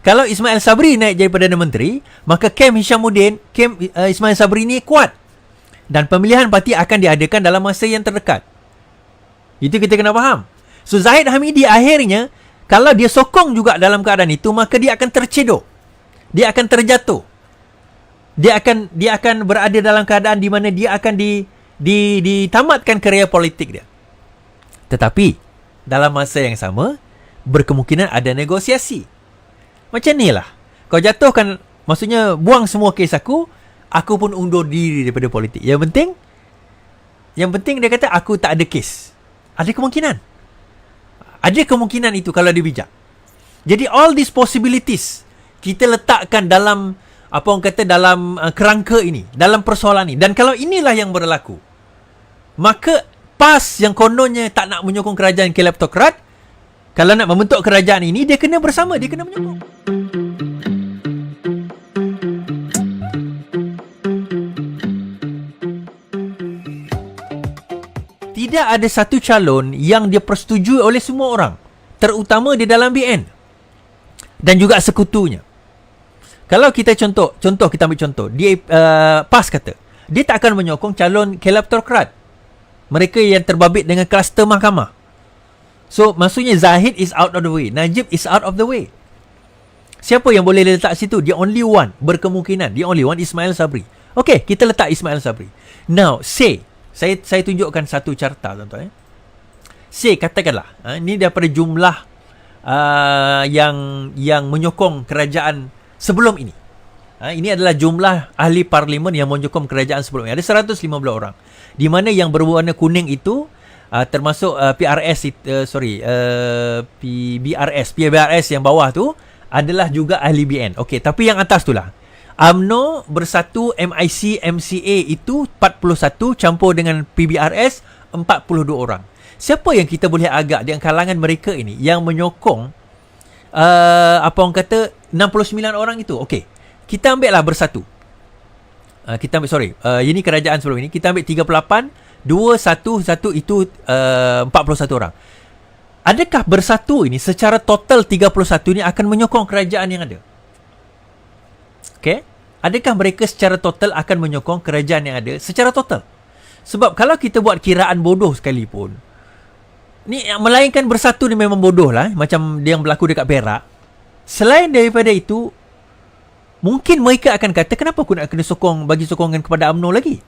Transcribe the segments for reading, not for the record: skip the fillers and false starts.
Kalau Ismail Sabri naik jadi Perdana Menteri, maka kem Hishamuddin, kem Ismail Sabri ni kuat. Dan pemilihan parti akan diadakan dalam masa yang terdekat. Itu kita kena faham. So Zahid Hamidi akhirnya, kalau dia sokong juga dalam keadaan itu, maka dia akan tercedok. Dia akan terjatuh. Dia akan berada dalam keadaan di mana dia akan ditamatkan kerjaya politik dia. Tetapi dalam masa yang sama, berkemungkinan ada negosiasi. Macam ni lah. Kau jatuhkan, maksudnya buang semua kes aku pun undur diri daripada politik. Yang penting dia kata aku tak ada kes. Ada kemungkinan. Ada kemungkinan itu kalau dia bijak. Jadi all these possibilities kita letakkan dalam apa orang kata dalam kerangka ini, dalam persoalan ini. Dan kalau inilah yang berlaku, maka PAS yang kononnya tak nak menyokong kerajaan kleptokrat, kalau nak membentuk kerajaan ini, dia kena bersama, dia kena menyokong. Tidak ada satu calon yang dipersetujui oleh semua orang, terutama di dalam BN dan juga sekutunya. Kalau kita contoh kita ambil contoh, dia PAS kata dia tak akan menyokong calon kleptokrat, mereka yang terbabit dengan kluster mahkamah. So maksudnya Zahid is out of the way, Najib is out of the way. Siapa yang boleh letak situ? The only one, berkemungkinan the only one Ismail Sabri. Okay, kita letak Ismail Sabri. Now say, saya tunjukkan satu carta tuan-tuan. Say katakanlah ini daripada jumlah yang menyokong kerajaan sebelum ini. Ini adalah jumlah ahli parlimen yang menyokong kerajaan sebelum ini. Ada 115 orang. Di mana yang berwarna kuning itu termasuk PBRS yang bawah tu adalah juga ahli BN. Okey, tapi yang atas tu lah. UMNO Bersatu MIC MCA itu 41 campur dengan PBRS 42 orang. Siapa yang kita boleh agak di kalangan mereka ini yang menyokong apa orang kata 69 orang itu? Okey, kita ambil lah Bersatu. Ini kerajaan sebelum ini. Kita ambil 38 2, 1 itu 41 orang. Adakah Bersatu ini secara total 31 ini akan menyokong kerajaan yang ada? Okay? Adakah mereka secara total akan menyokong kerajaan yang ada secara total? Sebab kalau kita buat kiraan bodoh sekalipun, ni melainkan Bersatu ni memang bodoh lah, macam dia yang berlaku dekat Perak. Selain daripada itu, mungkin mereka akan kata, kenapa aku nak kena bagi sokongan kepada UMNO lagi?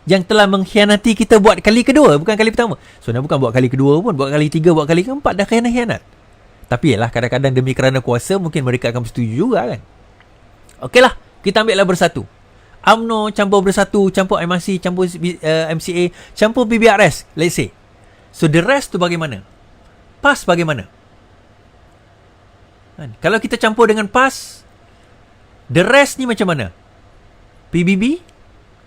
Yang telah mengkhianati kita buat kali kedua, bukan kali pertama. Sebenarnya bukan buat kali kedua pun, buat kali tiga, buat kali keempat, dah khianat. Tapi yalah, kadang-kadang demi kerana kuasa, mungkin mereka akan bersetuju juga kan. Okeylah, kita ambil lah Bersatu. UMNO campur Bersatu, campur MRC, campur MCA, campur PBRS, let's say. So the rest tu bagaimana? PAS bagaimana? Kalau kita campur dengan PAS, the rest ni macam mana? PBB,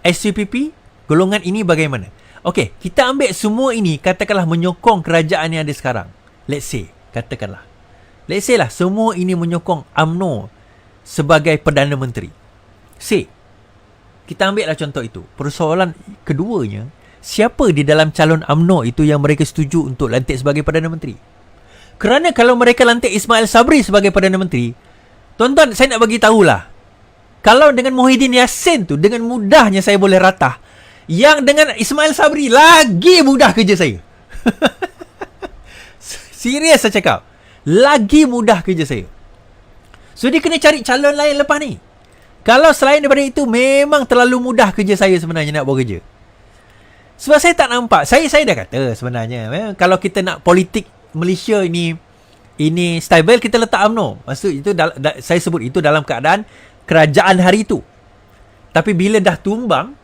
SCPP, golongan ini bagaimana? Okey, kita ambil semua ini, katakanlah menyokong kerajaan yang ada sekarang. Let's say, katakanlah. Let's say lah, semua ini menyokong UMNO sebagai Perdana Menteri. Say, kita ambil lah contoh itu. Persoalan keduanya, siapa di dalam calon UMNO itu yang mereka setuju untuk lantik sebagai Perdana Menteri? Kerana kalau mereka lantik Ismail Sabri sebagai Perdana Menteri, tuan-tuan, saya nak bagi tahulah, kalau dengan Muhyiddin Yassin tu, dengan mudahnya saya boleh ratah. Yang dengan Ismail Sabri, lagi mudah kerja saya. Serius saya cakap. Lagi mudah kerja saya. So, dia kena cari calon lain lepas ni. Kalau selain daripada itu, memang terlalu mudah kerja saya sebenarnya nak buat kerja. Sebab saya tak nampak. Saya dah kata sebenarnya, kalau kita nak politik Malaysia ini stable, kita letak UMNO. Maksud itu, saya sebut itu dalam keadaan kerajaan hari itu. Tapi bila dah tumbang,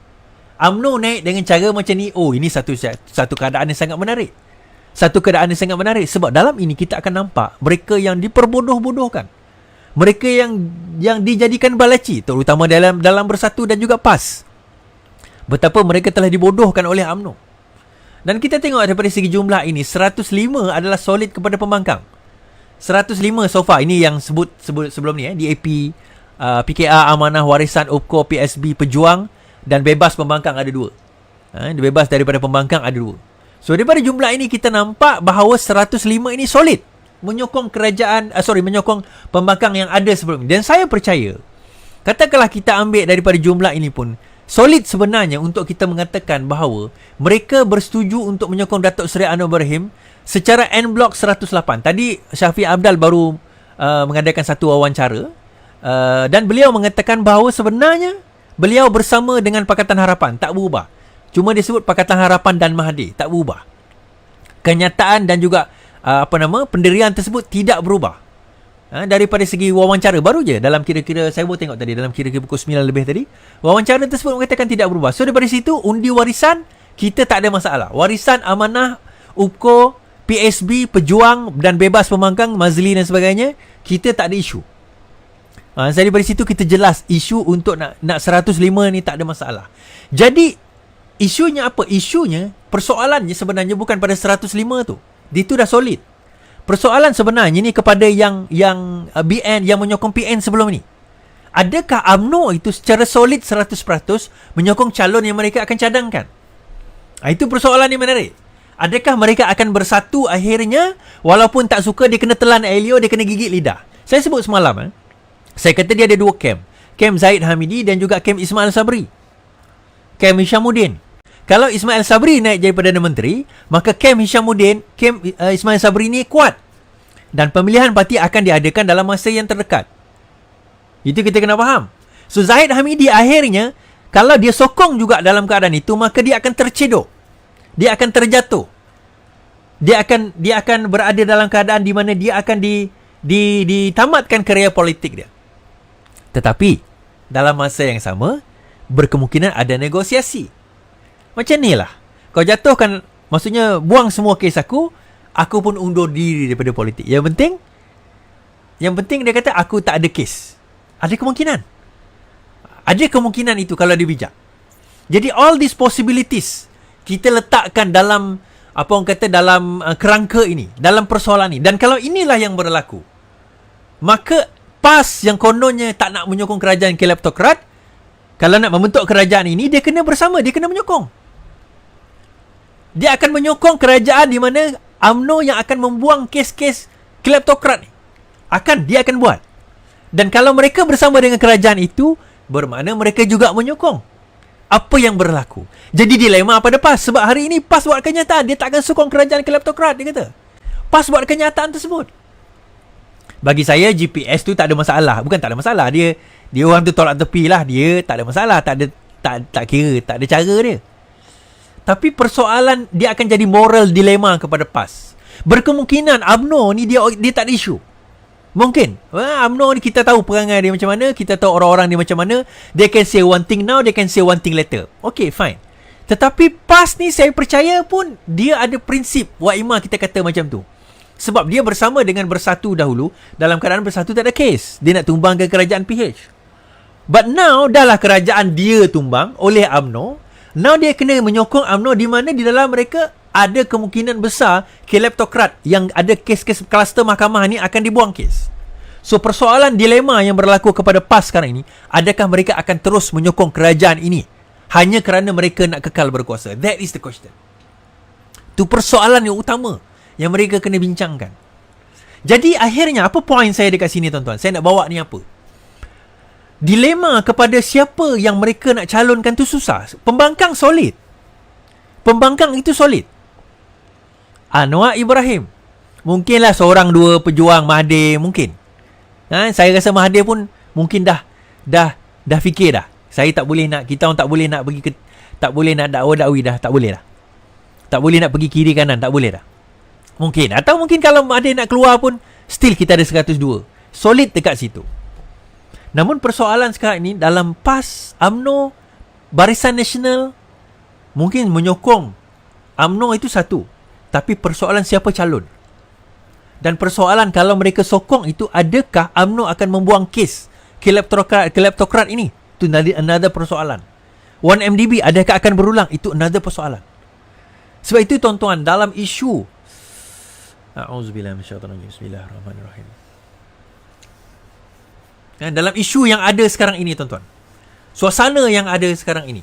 UMNO naik dengan cara macam ni. Oh, ini satu keadaan yang sangat menarik. Satu keadaan yang sangat menarik. Sebab dalam ini kita akan nampak mereka yang diperbodoh-bodohkan. Mereka yang dijadikan balaci, terutama dalam Bersatu dan juga PAS. Betapa mereka telah dibodohkan oleh UMNO. Dan kita tengok daripada segi jumlah ini, 105 adalah solid kepada pembangkang. 105 so far. Ini yang sebut sebelum ni, DAP, PKR, Amanah, Warisan, OPKO, PSB, Pejuang dan bebas pembangkang ada 2. Bebas daripada pembangkang ada 2. So daripada jumlah ini kita nampak bahawa 105 ini solid. menyokong menyokong pembangkang yang ada sebelum ini. Dan saya percaya, katakanlah kita ambil daripada jumlah ini pun, solid sebenarnya untuk kita mengatakan bahawa mereka bersetuju untuk menyokong Datuk Seri Anwar Ibrahim secara en blok 108. Tadi Syafiq Abdal baru mengadakan satu wawancara, dan beliau mengatakan bahawa sebenarnya beliau bersama dengan Pakatan Harapan, tak berubah. Cuma dia sebut Pakatan Harapan dan Mahathir, tak berubah. Kenyataan dan juga pendirian tersebut tidak berubah. Daripada segi wawancara baru je, dalam kira-kira saya baru tengok tadi, dalam kira-kira pukul 9 lebih tadi, wawancara tersebut mengatakan tidak berubah. So daripada situ, undi warisan kita tak ada masalah. Warisan amanah UPKO, PSB, Pejuang dan Bebas Pembangkang, Mazli dan sebagainya, kita tak ada isu. Jadi daripada situ kita jelas isu untuk nak 105 ni tak ada masalah. Jadi isunya apa? Isunya, persoalannya sebenarnya bukan pada 105 tu. Itu dah solid. Persoalan sebenarnya ni kepada yang BN, yang menyokong PN sebelum ni. Adakah UMNO itu secara solid 100% menyokong calon yang mereka akan cadangkan? Itu persoalan yang menarik. Adakah mereka akan bersatu akhirnya, walaupun tak suka dia kena telan Elio, dia kena gigit lidah? Saya sebut semalam, saya kata dia ada dua camp. Camp Zahid Hamidi dan juga camp Ismail Sabri. Camp Hishamuddin. Kalau Ismail Sabri naik jadi Perdana Menteri, maka camp Hishamuddin, camp Ismail Sabri ni kuat. Dan pemilihan parti akan diadakan dalam masa yang terdekat. Itu kita kena faham. So Zahid Hamidi akhirnya, kalau dia sokong juga dalam keadaan itu, maka dia akan tercedok. Dia akan terjatuh. Dia akan berada dalam keadaan di mana dia akan ditamatkan kerjaya politik dia. Tetapi dalam masa yang sama, berkemungkinan ada negosiasi. Macam ni lah. Kau jatuhkan, maksudnya buang semua kes aku pun undur diri daripada politik. Yang penting dia kata aku tak ada kes. Ada kemungkinan. Ada kemungkinan itu kalau dia bijak. Jadi all these possibilities kita letakkan dalam dalam kerangka ini, dalam persoalan ini. Dan kalau inilah yang berlaku, maka PAS yang kononnya tak nak menyokong kerajaan kleptokrat, kalau nak membentuk kerajaan ini, dia kena bersama, dia kena menyokong. Dia akan menyokong kerajaan di mana UMNO yang akan membuang kes-kes kleptokrat ni. Dia akan buat. Dan kalau mereka bersama dengan kerajaan itu, bermakna mereka juga menyokong apa yang berlaku. Jadi dilema pada PAS. Sebab hari ini PAS buat kenyataan, dia tak akan sokong kerajaan kleptokrat, dia kata. PAS buat kenyataan tersebut. Bagi saya GPS tu tak ada masalah. Bukan tak ada masalah, dia orang tu tolak tepi lah. Dia tak ada masalah, tak kira, tak ada cara dia. Tapi persoalan dia akan jadi moral dilema kepada PAS. Berkemungkinan UMNO ni dia tak ada isu. Mungkin UMNO ni kita tahu perangai dia macam mana, kita tahu orang-orang dia macam mana. They can say one thing now, they can say one thing later. Okay, fine. Tetapi PAS ni saya percaya pun dia ada prinsip Wa'imah, kita kata macam tu. Sebab dia bersama dengan Bersatu dahulu, dalam keadaan Bersatu tak ada kes. Dia nak tumbang ke kerajaan PH. But now, dahlah kerajaan dia tumbang oleh UMNO. Now dia kena menyokong UMNO di mana di dalam mereka ada kemungkinan besar kleptokrat yang ada kes-kes kluster mahkamah ni akan dibuang kes. So persoalan dilema yang berlaku kepada PAS sekarang ini, adakah mereka akan terus menyokong kerajaan ini hanya kerana mereka nak kekal berkuasa? That is the question. Itu persoalan yang utama yang mereka kena bincangkan. Jadi akhirnya apa poin saya dekat sini, tuan-tuan? Saya nak bawa ni apa? Dilema kepada siapa yang mereka nak calonkan tu susah. Pembangkang solid. Pembangkang itu solid. Anwar Ibrahim. Mungkinlah seorang dua pejuang, Mahathir mungkin. Saya rasa Mahathir pun mungkin dah fikir dah. Saya tak boleh nak, kita orang tak boleh nak pergi tak boleh nak dakwa-dakwi dah, tak boleh dah. Tak boleh nak pergi kiri kanan, tak boleh dah. Mungkin. Atau mungkin kalau Mahathir nak keluar pun, still kita ada 102. Solid dekat situ. Namun persoalan sekarang ini, dalam PAS, UMNO, Barisan Nasional, mungkin menyokong UMNO itu satu. Tapi persoalan siapa calon? Dan persoalan kalau mereka sokong itu, adakah UMNO akan membuang kes kleptokrat ini? Itu another persoalan. 1MDB adakah akan berulang? Itu another persoalan. Sebab itu, tuan-tuan, dalam isu Bismillahirrahmanirrahim. Dalam isu yang ada sekarang ini, tuan-tuan, suasana yang ada sekarang ini,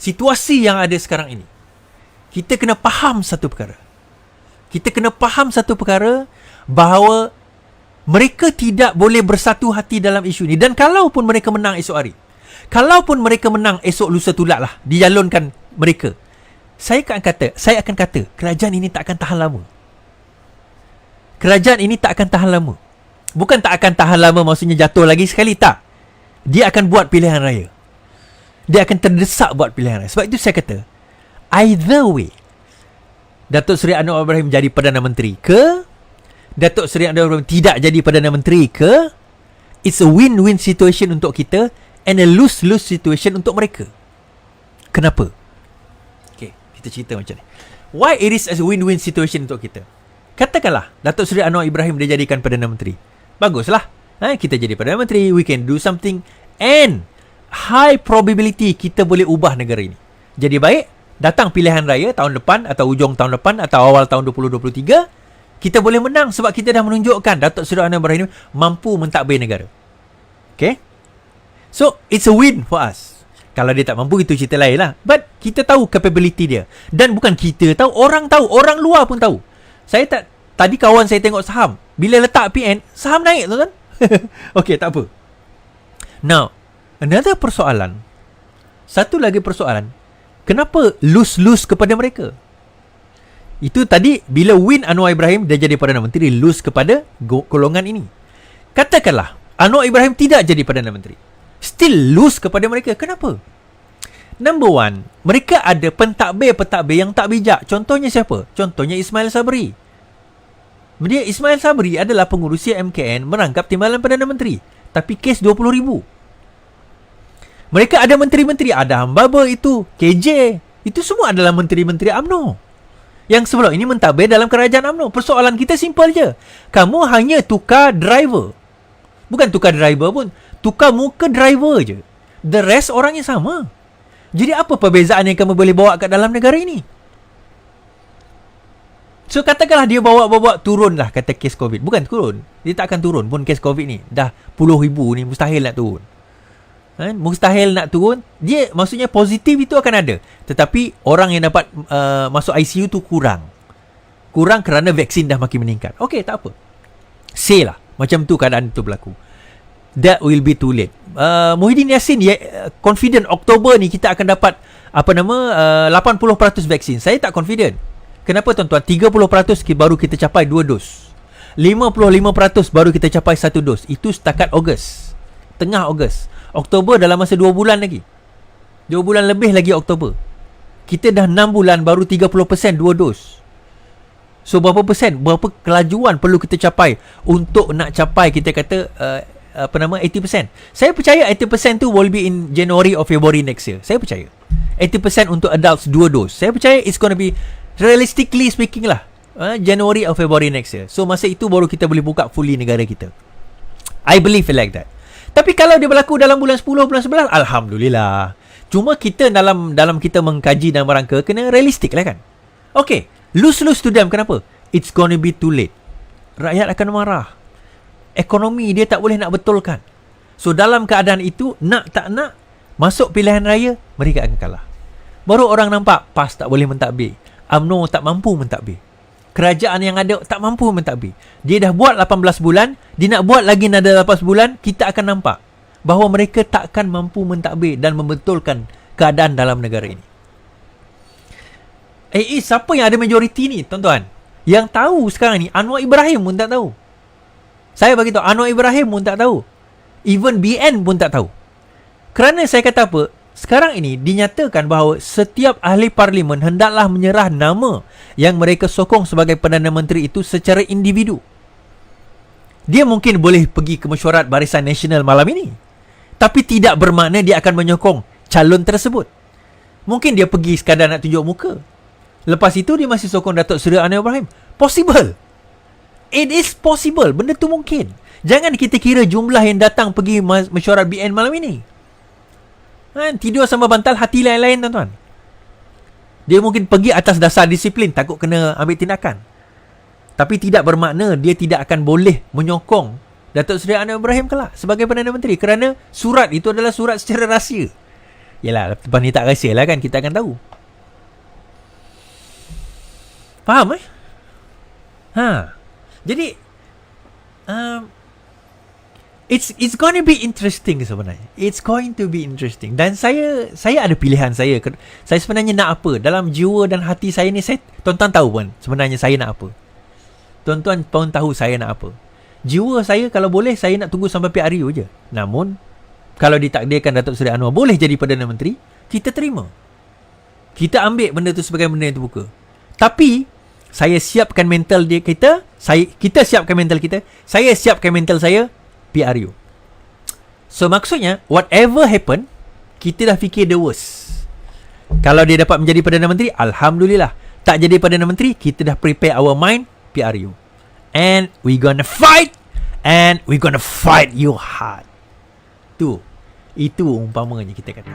situasi yang ada sekarang ini, kita kena faham satu perkara. bahawa mereka tidak boleh bersatu hati dalam isu ni. Dan kalaupun mereka menang esok hari, kalaupun mereka menang esok lusa tulak lah, dijalankan mereka, saya akan kata kerajaan ini tak akan tahan lama. Kerajaan ini tak akan tahan lama. Bukan tak akan tahan lama maksudnya jatuh lagi sekali, tak. Dia akan buat pilihan raya. Dia akan terdesak buat pilihan raya. Sebab itu saya kata, either way, Datuk Seri Anwar Ibrahim jadi Perdana Menteri ke, Datuk Seri Anwar Ibrahim tidak jadi Perdana Menteri ke, it's a win-win situation untuk kita and a lose-lose situation untuk mereka. Kenapa? Okay, kita cerita macam ni. Why it is a win-win situation untuk kita? Katakanlah Datuk Seri Anwar Ibrahim dia jadikan Perdana Menteri. Baguslah. Kita jadi Perdana Menteri, we can do something, and high probability kita boleh ubah negara ini jadi baik. Datang pilihan raya tahun depan atau hujung tahun depan atau awal tahun 2023, kita boleh menang sebab kita dah menunjukkan Datuk Seri Anwar Ibrahim mampu mentadbir negara. Okay? So, it's a win for us. Kalau dia tak mampu, itu cerita lain lah. But, kita tahu capability dia. Dan bukan kita tahu, orang tahu. Orang luar pun tahu. Tadi kawan saya tengok saham. Bila letak PN, saham naik, tuan-tuan. Okay, tak apa. Now, another persoalan. Satu lagi persoalan. Kenapa lose-lose kepada mereka? Itu tadi bila win Anwar Ibrahim dia jadi Perdana Menteri, lose kepada golongan ini. Katakanlah Anwar Ibrahim tidak jadi Perdana Menteri, still lose kepada mereka. Kenapa? Number one, mereka ada pentadbir-pentadbir yang tak bijak. Contohnya siapa? Contohnya Ismail Sabri. Ismail Sabri adalah pengurusi MKN merangkap timbalan Perdana Menteri, tapi kes 20,000. Mereka ada menteri-menteri, ada Hambaba itu, KJ, itu semua adalah menteri-menteri UMNO yang sebelum ini mentadbir dalam kerajaan UMNO. Persoalan kita simple je. Kamu hanya tukar driver. Bukan tukar driver pun, tukar muka driver je. The rest orangnya sama. Jadi apa perbezaan yang kamu boleh bawa kat dalam negara ini? So katakanlah dia bawa turun lah kata kes COVID. Bukan turun, dia tak akan turun pun kes COVID ni. Dah puluh ribu ni mustahil nak turun. Mustahil nak turun. Dia maksudnya positif itu akan ada, tetapi orang yang dapat masuk ICU tu kurang kerana vaksin dah makin meningkat. Okey, tak apa, say lah macam tu keadaan tu berlaku. That will be too late. Muhyiddin Yassin confident Oktober ni kita akan dapat 80% vaksin. Saya tak confident. Kenapa tuan-tuan? 30% baru kita capai 2 dos, 55% baru kita capai 1 dos. Itu setakat Ogos, tengah Ogos. Oktober dalam masa 2 bulan lagi, 2 bulan lebih lagi Oktober. Kita dah 6 bulan baru 30% 2 dos. So berapa kelajuan perlu kita capai untuk nak capai kita kata 80%. Saya percaya 80% tu will be in January or February next year. Saya percaya 80% untuk adults 2 dos. Saya percaya it's gonna be, realistically speaking lah, January or February next year. So masa itu baru kita boleh buka fully negara kita. I believe like that. Tapi kalau dia berlaku dalam bulan 10, bulan 11, Alhamdulillah. Cuma kita dalam kita mengkaji dan merangka, kena realistik lah kan. Okay, lose to them. Kenapa? It's gonna be too late. Rakyat akan marah. Ekonomi dia tak boleh nak betulkan. So dalam keadaan itu, nak tak nak, masuk pilihan raya, mereka akan kalah. Baru orang nampak, PAS tak boleh mentadbir, UMNO tak mampu mentadbir, kerajaan yang ada tak mampu mentadbir. Dia dah buat 18 bulan, dia nak buat lagi nada 18 bulan, kita akan nampak bahawa mereka takkan mampu mentadbir dan membetulkan keadaan dalam negara ini. Siapa yang ada majoriti ni, tuan-tuan? Yang tahu sekarang ni, Anwar Ibrahim pun tak tahu. Saya bagi tahu, Anwar Ibrahim pun tak tahu. Even BN pun tak tahu. Kerana saya kata apa? Sekarang ini dinyatakan bahawa setiap ahli parlimen hendaklah menyerah nama yang mereka sokong sebagai Perdana Menteri itu secara individu. Dia mungkin boleh pergi ke mesyuarat Barisan Nasional malam ini, tapi tidak bermakna dia akan menyokong calon tersebut. Mungkin dia pergi sekadar nak tunjuk muka. Lepas itu dia masih sokong Datuk Seri Anwar Ibrahim. Possible. It is possible. Benda tu mungkin. Jangan kita kira jumlah yang datang pergi mesyuarat BN malam ini. Tidur sama bantal, hati lain-lain, tuan-tuan. Dia mungkin pergi atas dasar disiplin, takut kena ambil tindakan. Tapi tidak bermakna dia tidak akan boleh menyokong Datuk Seri Anwar Ibrahim kelak sebagai Perdana Menteri, kerana surat itu adalah surat secara rahsia. Yalah, lepas ni tak rahsia lah kan, kita akan tahu. Faham Jadi It's going to be interesting sebenarnya. It's going to be interesting. Dan saya ada pilihan saya. Saya sebenarnya nak apa. Dalam jiwa dan hati saya ni, tuan-tuan tahu pun sebenarnya saya nak apa. Tuan-tuan pun tahu saya nak apa. Jiwa saya kalau boleh, saya nak tunggu sampai PRU je. Namun, kalau ditakdirkan Datuk Seri Anwar boleh jadi Perdana Menteri, kita terima. Kita ambil benda tu sebagai benda yang terbuka. Tapi, saya siapkan mental kita. Kita siapkan mental kita. Saya siapkan mental saya. PRU. So maksudnya whatever happen, kita dah fikir the worst. Kalau dia dapat menjadi Perdana Menteri, Alhamdulillah. Tak jadi Perdana Menteri, kita dah prepare our mind, PRU. And we gonna fight. And we gonna fight you hard. Itu umpamanya kita kata.